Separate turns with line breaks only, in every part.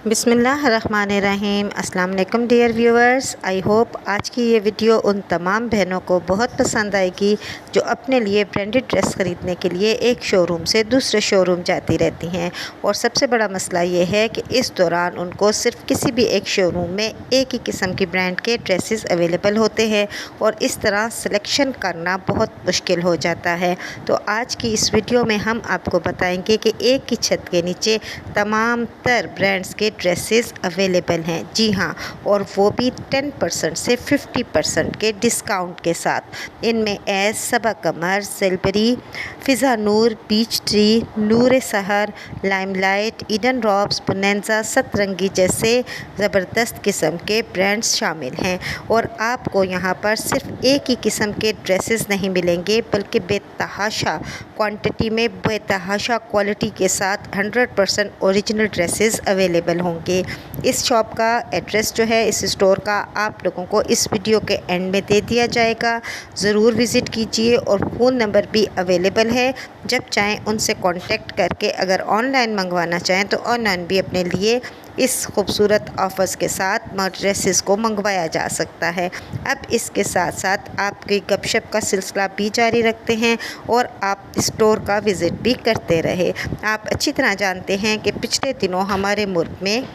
बिस्मिल्लाहिर्रहमानिर्रहीम। अस्सलाम वालेकुम डियर व्यूअर्स। आई होप आज की ये वीडियो उन तमाम बहनों को बहुत पसंद आएगी जो अपने लिए ब्रांडेड ड्रेस ख़रीदने के लिए एक शोरूम से दूसरे शोरूम जाती रहती हैं और सबसे बड़ा मसला ये है कि इस दौरान उनको सिर्फ किसी भी एक शोरूम में एक ही किस्म की ब्रांड के ड्रेसेस अवेलेबल होते हैं और इस तरह सिलेक्शन करना बहुत मुश्किल हो जाता है। तो आज की इस वीडियो में हम आपको बताएंगे कि एक ही छत के नीचे तमाम तर ब्रांड्स के ड्रेसेस अवेलेबल हैं। जी हाँ, और वो भी 10% से 50% के डिस्काउंट के साथ। इनमें एस, सबा कमर, सिल्बरी, फ़िज़ा नूर, पीच ट्री, नूर सहर, लाइमलाइट, ईडन रॉब्स, बोनेंजा, सतरंगी जैसे ज़बरदस्त किस्म के ब्रांड्स शामिल हैं। और आपको यहाँ पर सिर्फ एक ही किस्म के ड्रेसेस नहीं मिलेंगे बल्कि बेतहाशा क्वांटिटी में बेतहाशा क्वालिटी के साथ 100% ओरिजिनल ड्रेसेस अवेलेबल होंगे। इस शॉप का एड्रेस जो है इस स्टोर का आप लोगों को इस वीडियो के एंड में दे दिया जाएगा। ज़रूर विज़िट कीजिए और फ़ोन नंबर भी अवेलेबल है। जब चाहें उनसे कांटेक्ट करके अगर ऑनलाइन मंगवाना चाहें तो ऑनलाइन भी अपने लिए इस खूबसूरत ऑफ़र्स के साथ ड्रेसेस को मंगवाया जा सकता है। अब इसके साथ साथ आपकी गपशप का सिलसिला भी जारी रखते हैं और आप स्टोर का विज़िट भी करते रहे। आप अच्छी तरह जानते हैं कि पिछले दिनों हमारे मुल्क में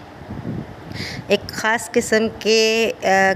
एक ख़ास किस्म के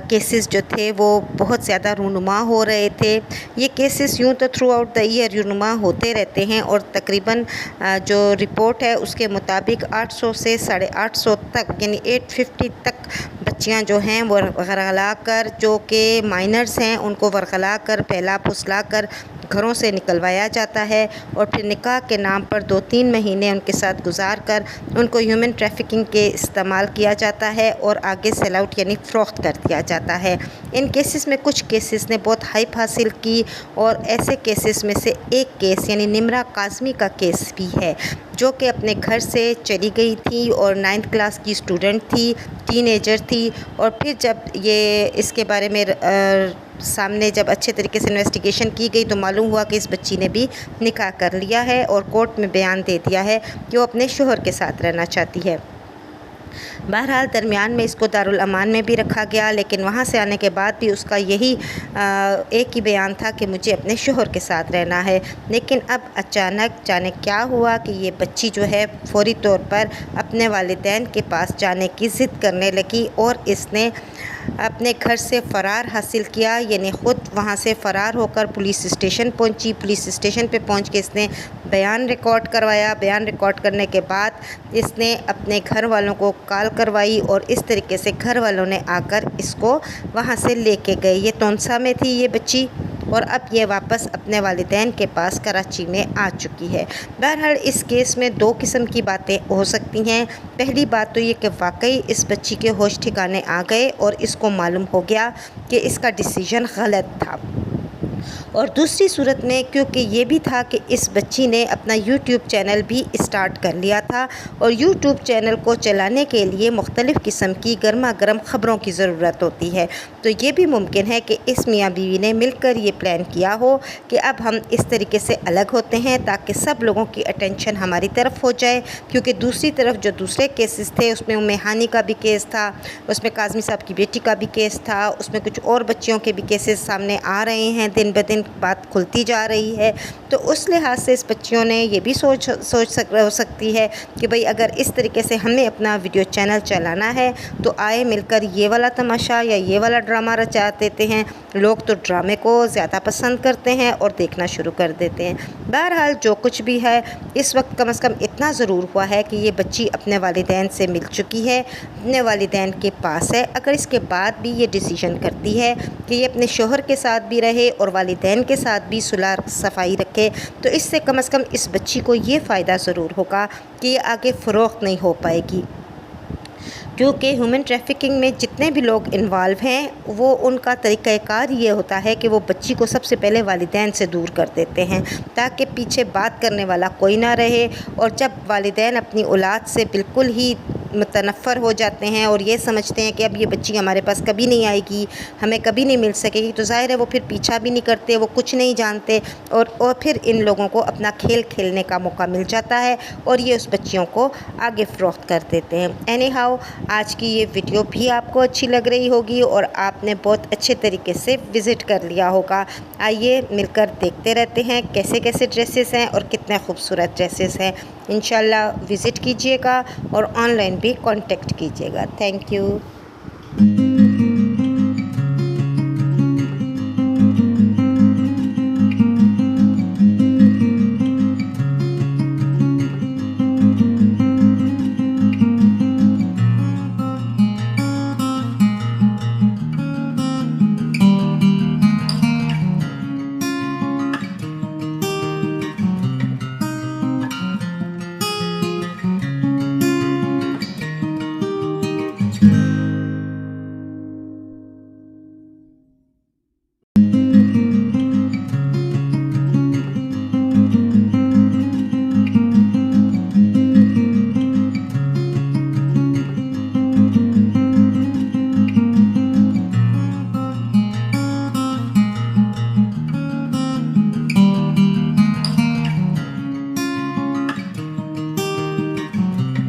केसेस जो थे वो बहुत ज़्यादा रूनुमा हो रहे थे। ये केसेस यूँ तो थ्रू आउट द ईयर रूनुमा होते रहते हैं और तकरीबन जो रिपोर्ट है उसके मुताबिक 800 से 850 तक यानी 850 तक बच्चियां जो हैं वो वरगला कर, जो कि माइनर्स हैं, उनको वरगला कर पहला फुसला कर घरों से निकलवाया जाता है और फिर निकाह के नाम पर 2-3 महीने उनके साथ गुजार कर उनको ह्यूमन ट्रैफिकिंग के इस्तेमाल किया जाता है और आगे सेल आउट यानी फ़रोख्त कर दिया जाता है। इन केसेस में कुछ केसेस ने बहुत हाइप हासिल की और ऐसे केसेस में से एक केस यानी निम्रा काज़मी का केस भी है, जो कि अपने घर से चली गई थी और 9th क्लास की स्टूडेंट थी, टीनेजर थी। और फिर जब ये इसके बारे में सामने जब अच्छे तरीके से इन्वेस्टिगेशन की गई तो मालूम हुआ कि इस बच्ची ने भी निकाह कर लिया है और कोर्ट में बयान दे दिया है कि वो अपने शोहर के साथ रहना चाहती है। बहरहाल दरमियान में इसको दारुल अमान में भी रखा गया, लेकिन वहाँ से आने के बाद भी उसका यही एक ही बयान था कि मुझे अपने शोहर के साथ रहना है। लेकिन अब अचानक जाने क्या हुआ कि ये बच्ची जो है फ़ौरी तौर पर अपने वालिदैन के पास जाने की ज़िद करने लगी और इसने अपने घर से फ़रार हासिल किया, यानी ख़ुद वहाँ से फ़रार होकर पुलिस स्टेशन पहुँची। पुलिस स्टेशन पे पहुँच के इसने बयान रिकॉर्ड करवाया। बयान रिकॉर्ड करने के बाद इसने अपने घर वालों को कॉल करवाई और इस तरीके से घर वालों ने आकर इसको वहाँ से लेके गए। ये तोनसा में थी ये बच्ची और अब ये वापस अपने वालिदैन के पास कराची में आ चुकी है। बहरहाल इस केस में 2 किस्म की बातें हो सकती हैं। पहली बात तो ये कि वाकई इस बच्ची के होश ठिकाने आ गए और इसको मालूम हो गया कि इसका डिसीजन गलत था। और दूसरी सूरत में क्योंकि ये भी था कि इस बच्ची ने अपना यूट्यूब चैनल भी स्टार्ट कर लिया था और यूट्यूब चैनल को चलाने के लिए मुख्तलिफ़ किस्म की गर्मा गर्म ख़बरों की ज़रूरत होती है। तो ये भी मुमकिन है कि इस मियाँ बीवी ने मिलकर ये प्लान किया हो कि अब हम इस तरीके से अलग होते हैं ताकि सब लोगों की अटेंशन हमारी तरफ हो जाए। क्योंकि दूसरी तरफ जो दूसरे केसेस थे उसमें उम्मे हानी का भी केस था, उसमें काज़मी साहब की बेटी का भी केस था, उसमें कुछ और बच्चियों के भी केसेस सामने आ रहे हैं, दिन ब दिन बात खुलती जा रही है। तो उस लिहाज से इस बच्चियों ने ये भी सोच सकती है कि भाई अगर इस तरीके से हमें अपना वीडियो चैनल चलाना है तो आए मिलकर ये वाला तमाशा या ये वाला ड्रामा रचा देते हैं। लोग तो ड्रामे को ज़्यादा पसंद करते हैं और देखना शुरू कर देते हैं। बहरहाल जो कुछ भी है इस वक्त कम से कम इतना ज़रूर हुआ है कि ये बच्ची अपने वालिदैन से मिल चुकी है, अपने वालिदैन के पास है। अगर इसके बाद भी ये डिसीजन करती है कि ये अपने शोहर के साथ भी रहे और वालिदैन के साथ भी सुलह सफाई रखे तो इससे कम से कम इस बच्ची को ये फ़ायदा ज़रूर होगा कि ये आगे फ़रोख्त नहीं हो पाएगी। क्योंकि ह्यूमन ट्रैफिकिंग में जितने भी लोग इन्वॉल्व हैं वो उनका तरीक़ाकार ये होता है कि वो बच्ची को सबसे पहले वालिदैन से दूर कर देते हैं ताकि पीछे बात करने वाला कोई ना रहे। और जब वालिदैन अपनी औलाद से बिल्कुल ही मुतनफ़्फ़र हो जाते हैं और ये समझते हैं कि अब ये बच्ची हमारे पास कभी नहीं आएगी, हमें कभी नहीं मिल सकेगी, तो ज़ाहिर है वो फिर पीछा भी नहीं करते, वो कुछ नहीं जानते और फिर इन लोगों को अपना खेल खेलने का मौका मिल जाता है और ये उस बच्चियों को आगे फ़रोख्त कर देते हैं। एनी हाउ, आज की ये वीडियो भी आपको अच्छी लग रही होगी और आपने बहुत अच्छे तरीके से विज़िट कर लिया होगा। आइए मिलकर देखते रहते हैं कैसे कैसे ड्रेसेस हैं और कितने खूबसूरत ड्रेसेस हैं। इंशाल्लाह विज़िट कीजिएगा और ऑनलाइन भी कांटेक्ट कीजिएगा। Thank you.